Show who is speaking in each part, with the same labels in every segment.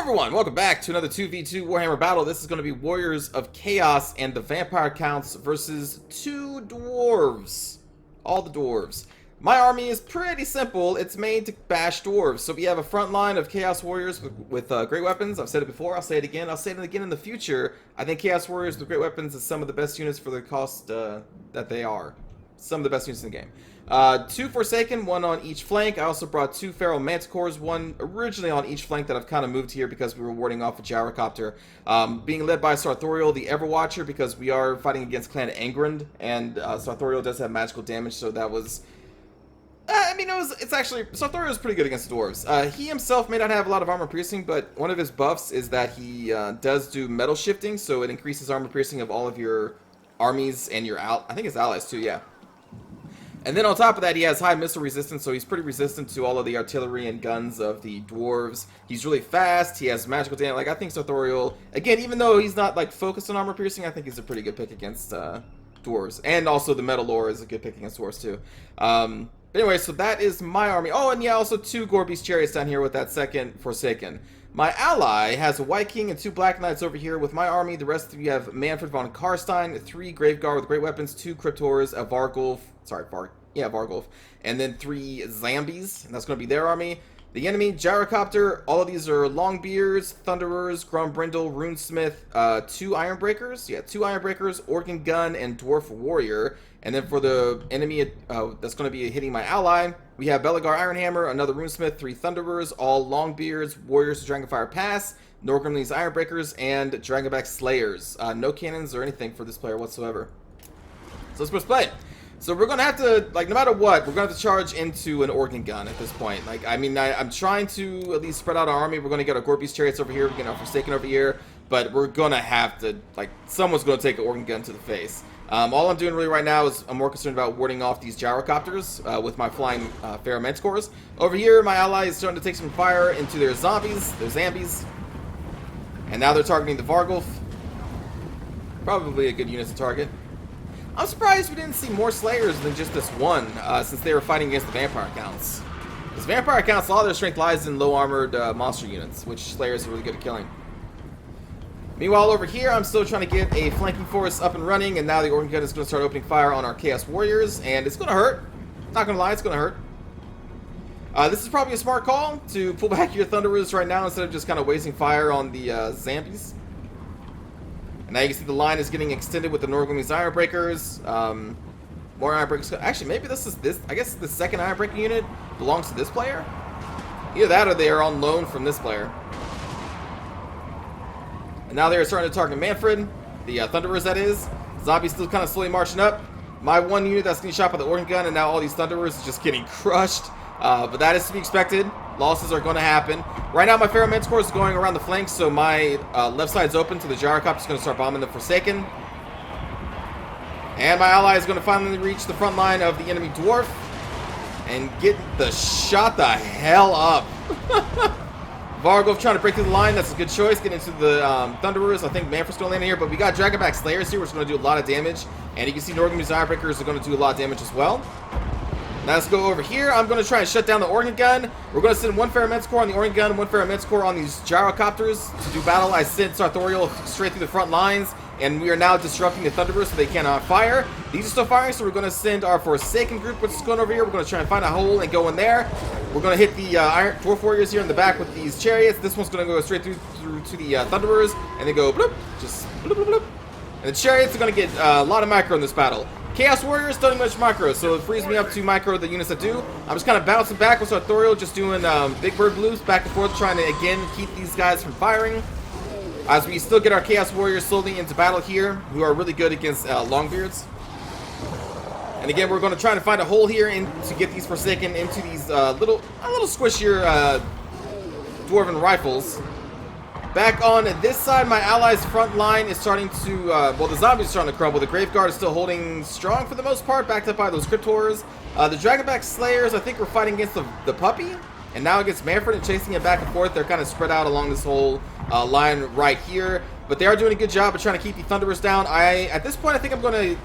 Speaker 1: everyone, welcome back to another 2v2 Warhammer battle. This is going to be Warriors of Chaos and the Vampire Counts versus two dwarves. All the dwarves. My army is pretty simple. It's made to bash dwarves. So we have a front line of Chaos Warriors with great weapons. I've said it before, I'll say it again. I'll say it again in the future. I think Chaos Warriors with great weapons is some of the best units for the cost that they are. Some of the best units in the game. Two Forsaken, one on each flank. I also brought two Feral Manticores, one originally on each flank that I've kind of moved here because we were warding off a Gyrocopter. Being led by Sartorial, the Everwatcher, because we are fighting against Clan Angrand, and Sartorial does have magical damage, so that was... it's actually... Sartorial is pretty good against the dwarves. He himself may not have a lot of armor piercing, but one of his buffs is that he does do metal shifting, so it increases armor piercing of all of your armies and your I think his allies too, yeah. And then on top of that, he has high missile resistance, so he's pretty resistant to all of the artillery and guns of the dwarves. He's really fast. He has magical damage. Like, I think Sartorial, again, even though he's not like focused on armor piercing, I think he's a pretty good pick against dwarves. And also the metal lore is a good pick against dwarves too. But anyway, so that is my army. Oh, and yeah, also two Gorby's Chariots down here with that second Forsaken. My ally has a White King and two Black Knights over here with my army. The rest of you have Manfred von Karstein, three Graveguard with great weapons, two Cryptors, a Vargulf, Vargulf, and then three Zombies, and that's going to be their army. The enemy, Gyrocopter, all of these are Longbeards, Thunderers, Grombrindle, Runesmith, two Ironbreakers, two Ironbreakers, Organ Gun, and Dwarf Warrior. And then for the enemy that's going to be hitting my ally, we have Belagar Ironhammer, another Runesmith, three Thunderers, all Longbeards, Warriors to Dragonfire Pass, Norgrimley's Ironbreakers, and Dragonback Slayers. No cannons or anything for this player whatsoever. So let's play it. So we're going to have to, like, no matter what, we're going to have to charge into an Organ Gun at this point. Like, I mean, I'm trying to at least spread out our army. We're going to get our Gorby's Chariots over here. We're going to have Forsaken over here. But we're going to have to, like, someone's going to take an Organ Gun to the face. All I'm doing really right now is I'm more concerned about warding off these Gyrocopters with my flying Feral Manticores. Over here, my ally is starting to take some fire into their zombies, and now they're targeting the Vargulf. Probably a good unit to target. I'm surprised we didn't see more Slayers than just this one, since they were fighting against the Vampire Counts. Because Vampire Counts, a lot of their strength lies in low-armored monster units, which Slayers are really good at killing. Meanwhile, over here, I'm still trying to get a flanking force up and running, and now the Organ Gun is going to start opening fire on our Chaos Warriors, and it's going to hurt. Not going to lie, it's going to hurt. This is probably a smart call, to pull back your Thunderers right now instead of just kind of wasting fire on the Zombies. And now you can see the line is getting extended with the Norgrimley's Ironbreakers. More Ironbreakers. Actually, maybe I guess the second Ironbreaker unit belongs to this player? Either that or they are on loan from this player. And now they're starting to target Manfred, the Thunderers that is. Zombies still kind of slowly marching up. My one unit that's getting shot by the Organ Gun, and now all these Thunderers are just getting crushed. But that is to be expected. Losses are going to happen. Right now, my Feral Manticore is going around the flanks, so my left side's open, so the Gyrocopter is going to start bombing the Forsaken. And my ally is going to finally reach the front line of the enemy Dwarf and get shot the hell up. Vargulf trying to break through the line. That's a good choice. Get into the Thunderers. I think Manfred's going to land here, but we got Dragonback Slayers here, which is going to do a lot of damage. And you can see Norgrimley's Ironbreakers are going to do a lot of damage as well. Now let's go over here. I'm going to try and shut down the Organ Gun. We're going to send one Feral Manticore on the Organ Gun, one Feral Manticore on these Gyrocopters to do battle. I sent Sartorial straight through the front lines, and we are now disrupting the Thunderers so they cannot fire. These are still firing, so we're going to send our Forsaken group, which is going over here. We're going to try and find a hole and go in there. We're going to hit the Dwarf Warriors here in the back with these Chariots. This one's going to go straight through to the Thunderers, and they go bloop, just bloop, bloop, bloop. And the Chariots are going to get a lot of micro in this battle. Chaos Warriors don't do much micro, so it frees me up to micro the units that do. I'm just kind of bouncing back with Sartorial, just doing Big Bird Blues back and forth, trying to, again, keep these guys from firing. As we still get our Chaos Warriors slowly into battle here, who are really good against Longbeards. And again, we're going to try to find a hole here to get these Forsaken into these a little squishier Dwarven Rifles. Back on this side, my allies' front line is starting to, well, the zombies are starting to crumble. The Graveguard is still holding strong for the most part, backed up by those Cryptors. The Dragonback Slayers, I think we're fighting against the Puppy, and now against Manfred and chasing it back and forth. They're kind of spread out along this whole line right here, but they are doing a good job of trying to keep the Thunderers down. At this point, I think I'm going to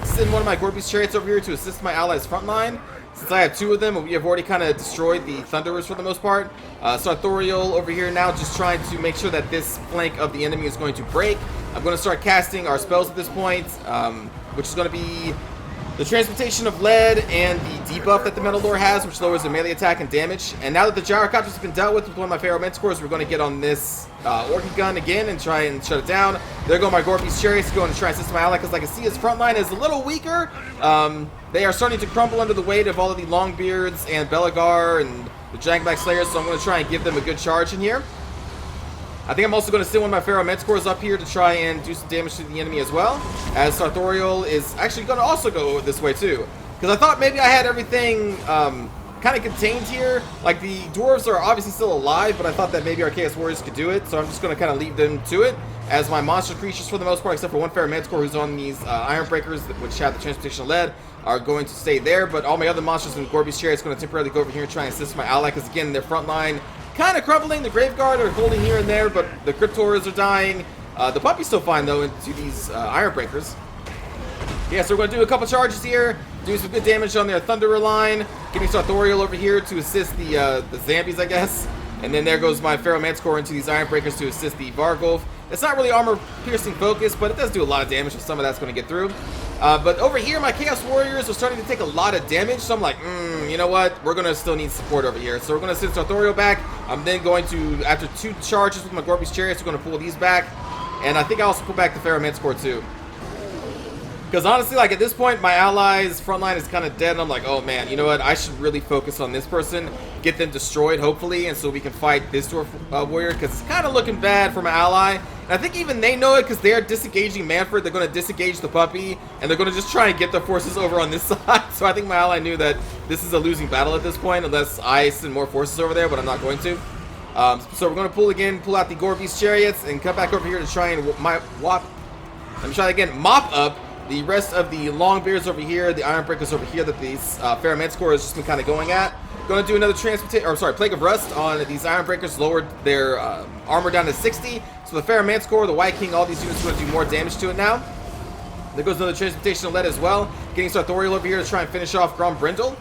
Speaker 1: send one of my Gorby's Chariots over here to assist my allies' front line. since I have 2 of them, we have already kind of destroyed the Thunderers for the most part. Sartorial over here now just trying to make sure that this flank of the enemy is going to break. I'm going to start casting our spells at this point, which is going to be the Transmutation of Lead and the debuff that the Metal Lore has, which lowers the melee attack and damage. And now that the Gyrocopters have been dealt with one of my Pharaoh Mentors, we're going to get on this Organ Gun again and try and shut it down. There go my Gorby's Chariots going to try and assist my ally, because I can see his front line is a little weaker. They are starting to crumble under the weight of all of the Longbeards and Belagar and the Dragonback Slayers, so I'm going to try and give them a good charge in here. I think I'm also going to send one of my Pharaoh Mentors up here to try and do some damage to the enemy as well, as Sartorial is actually going to also go this way too. Because I thought maybe I had everything kind of contained here. Like, the dwarves are obviously still alive, but I thought that maybe our Chaos Warriors could do it, so I'm just going to kind of leave them to it, as my monster creatures for the most part, except for one Pharaoh Mentor who's on these Iron Breakers, which have the Transmutation of Lead, are going to stay there. But all my other monsters in Gorby's Chariot is going to temporarily go over here and try and assist my ally, because again, their front line kind of crumbling. The Graveguard are holding here and there, but the Cryptors are dying. The Puppy's still fine, though, into these Iron Breakers. Yeah, so we're going to do a couple charges here, do some good damage on their Thunderer line, getting Sartorial over here to assist the Zambies, I guess. And then there goes my Pharaoh Manticore into these Iron Breakers to assist the Vargulf. It's not really armor-piercing focus, but it does do a lot of damage, so some of that's going to get through. But over here, my Chaos Warriors are starting to take a lot of damage, so I'm like, you know what? We're going to still need support over here. So we're going to send Sartorial back. I'm then going to, after 2 charges with my Gorby's Chariots, we're going to pull these back. And I think I also pull back the Pharaoh Manticore too. Because honestly, like, at this point, my allies' front line is kind of dead, and I'm like, oh man, you know what? I should really focus on this person, get them destroyed, hopefully, and so we can fight this Dwarf Warrior, because it's kind of looking bad for my ally. And I think even they know it, because they're disengaging Manfred. They're going to disengage the Puppy, and they're going to just try and get their forces over on this side. So I think my ally knew that this is a losing battle at this point, unless I send more forces over there, but I'm not going to. So we're going to pull out the Gorby's Chariots, and come back over here to try and mop up the rest of the Longbeards over here, the Iron Breakers over here that these Pharaoh Manticore has just been kind of going at. Going to do another Plague of Rust on these Iron Breakers, lowered their armor down to 60. So the Pharaoh Manticore, the White King, all these units are going to do more damage to it now. There goes another Transmutation of Lead as well. Getting Sartorial over here to try and finish off Grombrindle,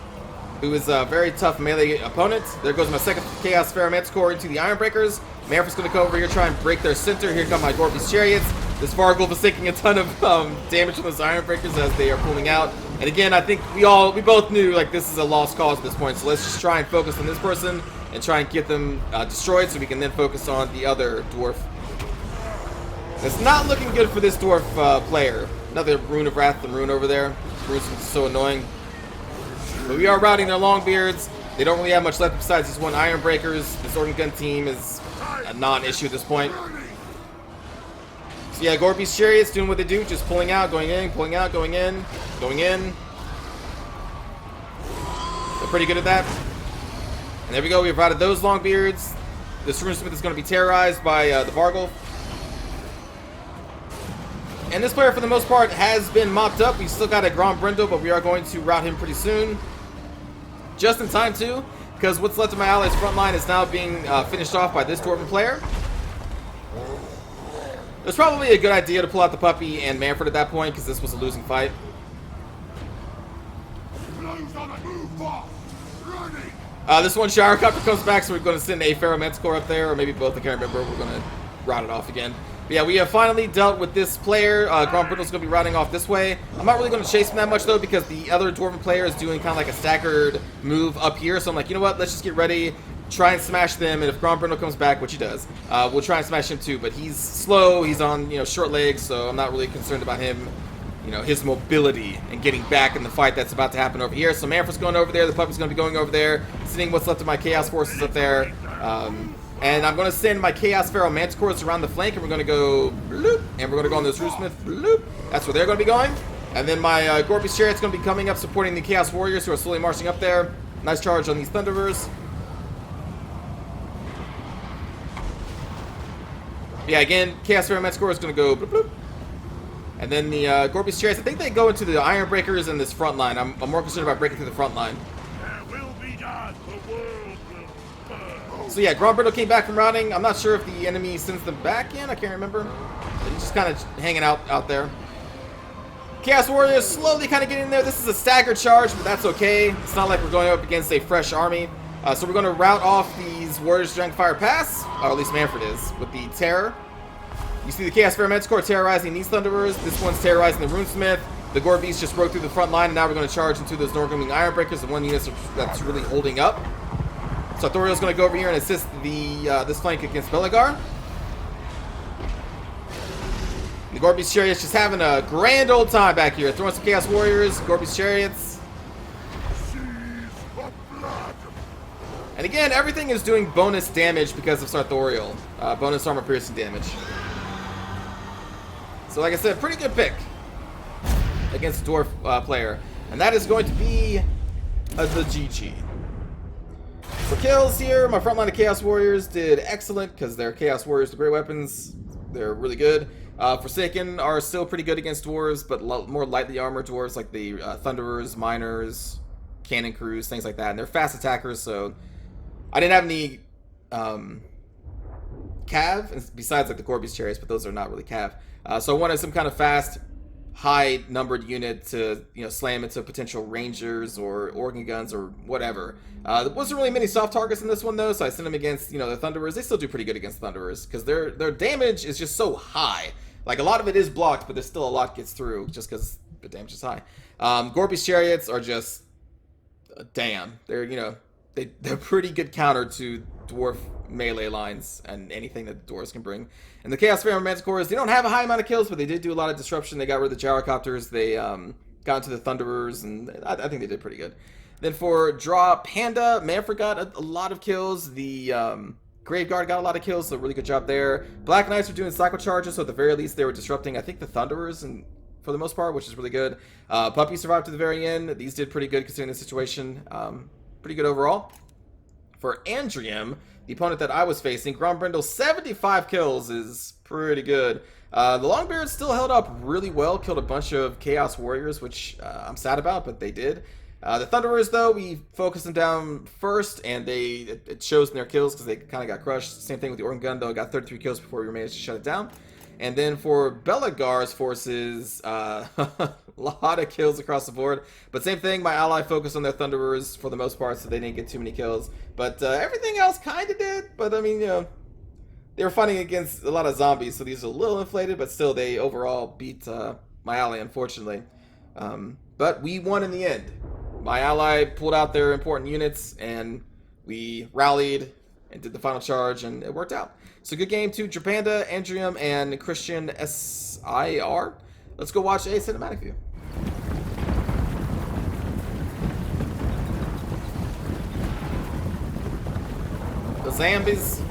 Speaker 1: who is a very tough melee opponent. There goes my second Chaos Pharaoh Manticore into the Iron Breakers. Manfred's going to go over here, try and break their center. Here come my Gorby's Chariots. This Vargulf is taking a ton of damage from those Iron Breakers as they are pulling out. And again, I think we both knew, like, this is a lost cause at this point. So let's just try and focus on this person and try and get them destroyed, so we can then focus on the other dwarf. It's not looking good for this dwarf player. Another Rune of Wrath and Rune over there. Rune's so annoying. But we are routing their Longbeards. They don't really have much left besides these 1 Iron Breakers. This Organ Gun team is a non-issue at this point. So yeah, Gorby's Chariots doing what they do, just pulling out, going in, pulling out, going in, going in. They're pretty good at that. And there we go, we've routed those Longbeards. This Runesmith is going to be terrorized by the Vargulf. And this player, for the most part, has been mopped up. We still got a Grombrindle, but we are going to rout him pretty soon. Just in time, too, because what's left of my allies' front line is now being finished off by this Dwarven player. It's probably a good idea to pull out the Puppy and Manfred at that point, because this was a losing fight. This one Gyrocopter comes back, so we're going to send a Pharaoh Manticore up there, or maybe both, I can't remember. We're going to rout it off again. But yeah, we have finally dealt with this player. Grombrindle's going to be routing off this way. I'm not really going to chase him that much, though, because the other Dwarven player is doing kind of like a staggered move up here. So I'm like, you know what, let's just get ready, try and smash them, and if Grombrindle comes back, which he does, we'll try and smash him too. But he's slow, he's on, short legs, so I'm not really concerned about him, his mobility and getting back in the fight that's about to happen over here. So Manfred's going over there, the Puppy's going to be going over there, sending what's left of my Chaos Forces up there. And I'm going to send my Chaos Pharaoh Manticores around the flank, and we're going to go bloop, and we're going to go on this Runesmith, bloop. That's where they're going to be going. And then my Gorby's Chariot's going to be coming up, supporting the Chaos Warriors, who are slowly marching up there. Nice charge on these Thunderers. Yeah, again, Chaos Pharaoh Manticore is going to go bloop, bloop. And then the Gorby's Chariots, I think they go into the Iron Breakers in this front line. I'm more concerned about breaking through the front line. So yeah, Grombrindle came back from routing. I'm not sure if the enemy sends them back in. I can't remember. He's just kind of hanging out there. Chaos Warriors slowly kind of getting there. This is a staggered charge, but that's okay. It's not like we're going up against a fresh army. So we're going to route off these Warriors during Fire Pass, or at least Manfred is, with the Terror. You see the Chaos Manticore terrorizing these Thunderers. This one's terrorizing the Runesmith. The Gore Beast just broke through the front line, and now we're going to charge into those Norgriming Ironbreakers, the one unit that's really holding up. So Thoriel's going to go over here and assist the this flank against Belegar. The Gore Beast Chariots just having a grand old time back here. Throwing some Chaos Warriors, Gore Beast Chariots. And again, everything is doing bonus damage because of Sartorial. Bonus armor piercing damage. So like I said, pretty good pick against a Dwarf player. And that is going to be the GG. For kills here, my front line of Chaos Warriors did excellent because they're Chaos Warriors with great weapons. They're really good. Forsaken are still pretty good against dwarves, but more lightly armored dwarves like the Thunderers, Miners, Cannon Crews, things like that. And they're fast attackers, so I didn't have any cav, besides like the Gore Beast Chariots, but those are not really cav. So I wanted some kind of fast, high-numbered unit to, slam into potential Rangers or organ guns or whatever. There wasn't really many soft targets in this one, though, so I sent them against, the Thunderers. They still do pretty good against Thunderers, because their damage is just so high. Like, a lot of it is blocked, but there's still a lot gets through, just because the damage is high. Gore Beast Chariots are just, damn. They're, they're pretty good counter to dwarf melee lines and anything that the dwarves can bring. And the Chaos Pharaoh Manticores, they don't have a high amount of kills, but they did do a lot of disruption. They got rid of the gyrocopters. They got into the Thunderers, and I think they did pretty good. Then for Draw Panda, Manfred got a lot of kills. The Graveguard got a lot of kills, so really good job there. Black Knights were doing cycle charges, so at the very least they were disrupting, I think, the Thunderers and for the most part, which is really good. Puppy survived to the very end. These did pretty good considering the situation. Pretty good overall. For Andrium, the opponent that I was facing, Grombrindle, 75 kills is pretty good. The Longbeards still held up really well, killed a bunch of Chaos Warriors, which I'm sad about, but they did. The Thunderers, though, we focused them down first, and it shows in their kills because they kind of got crushed. Same thing with the Organ Gun, though. It got 33 kills before we managed to shut it down. And then for Belegar's forces, a lot of kills across the board. But same thing, my ally focused on their Thunderers for the most part, so they didn't get too many kills. But everything else kind of did. But, I mean, they were fighting against a lot of zombies, so these are a little inflated. But still, they overall beat my ally, unfortunately. But we won in the end. My ally pulled out their important units, and we rallied and did the final charge, and it worked out. So good game to Drapanda, Andrium, and Christian SIR. Let's go watch a cinematic view. The zombies.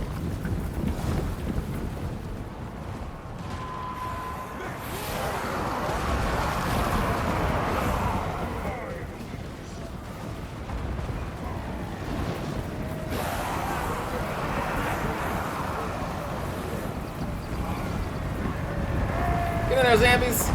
Speaker 1: Get in there, zombies.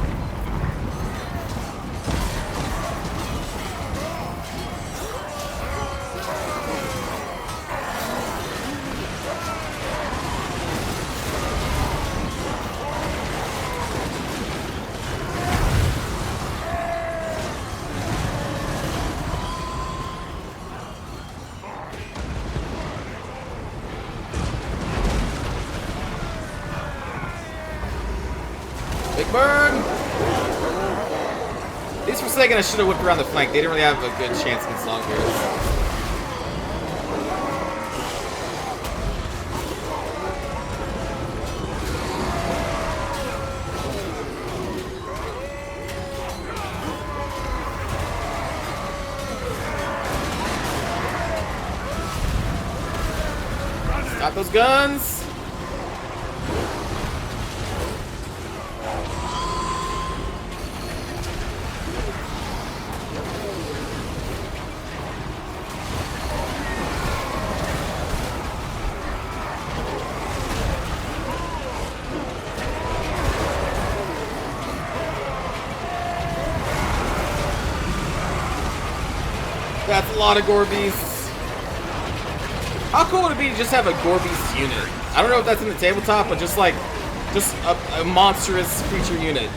Speaker 1: Big burn! At least for a second I should have whipped around the flank. They didn't really have a good chance against Longbeards. Stop those guns! That's a lot of Gore Beasts. How cool would it be to just have a Gore Beast unit? I don't know if that's in the tabletop, but just a monstrous creature unit.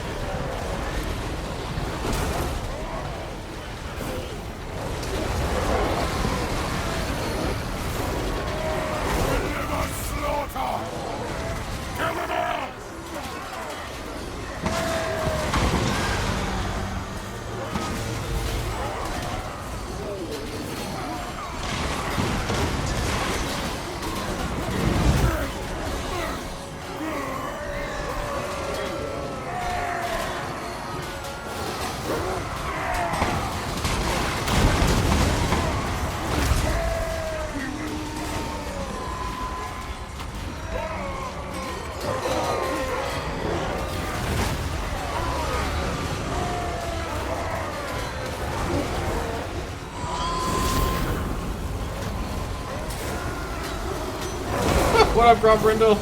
Speaker 1: up, Grombrindle?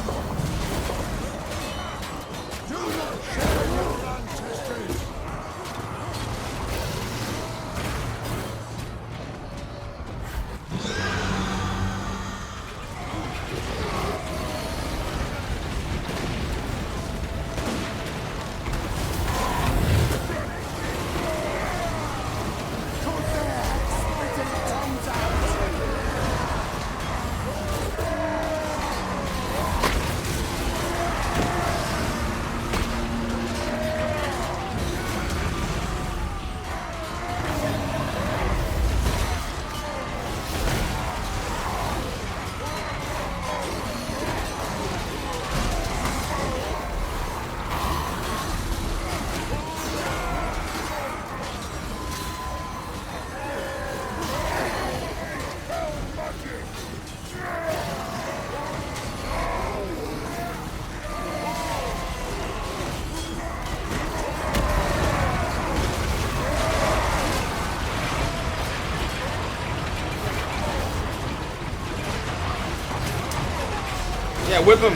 Speaker 1: Yeah, whip him.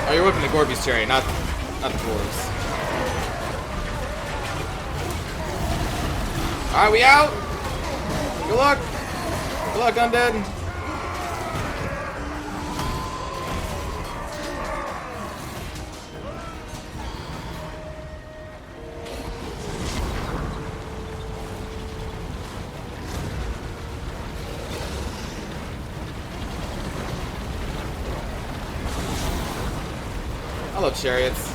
Speaker 1: Oh, you're whipping the Gorby's cherry, not the dwarves. Alright, we out. Good luck. Good luck, undead. I love chariots.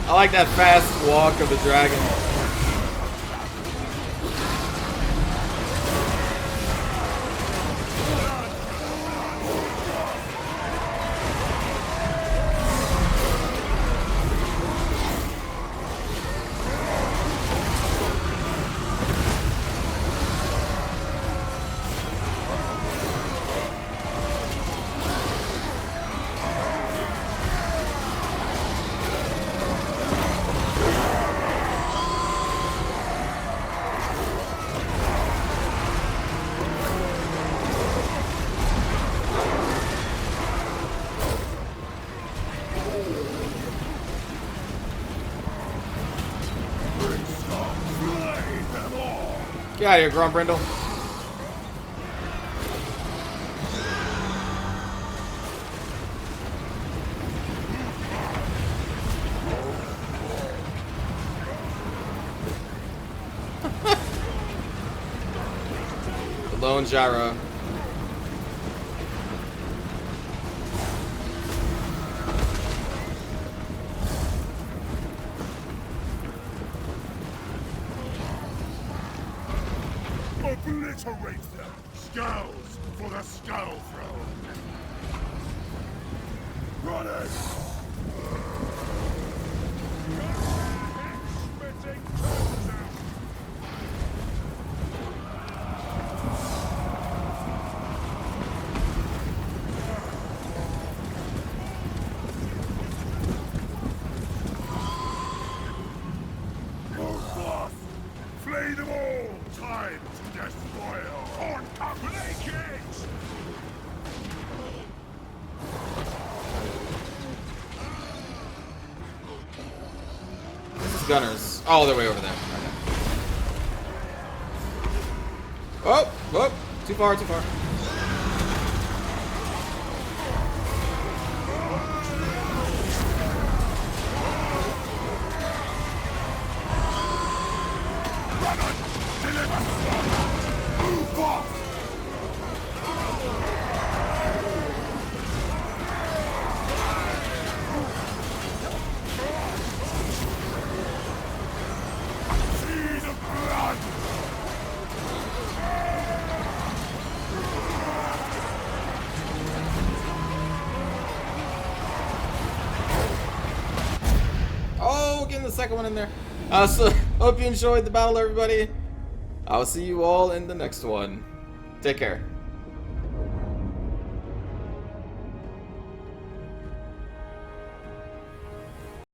Speaker 1: I like that fast walk of the dragon. Get out of here, Grombrindle. The lone gyro.
Speaker 2: Obliterate them! Skulls for the skull throne! Run it! Spitting touchdown! Flay them all! Time to despoil! On company kids!
Speaker 1: This is gunners. Oh, they're way over there. Okay. Oh, oh, too far, too far.
Speaker 2: Move off! See the blood!
Speaker 1: Oh, squeezing the second one in there. So hope you enjoyed the battle, everybody. I'll see you all in the next one. Take care.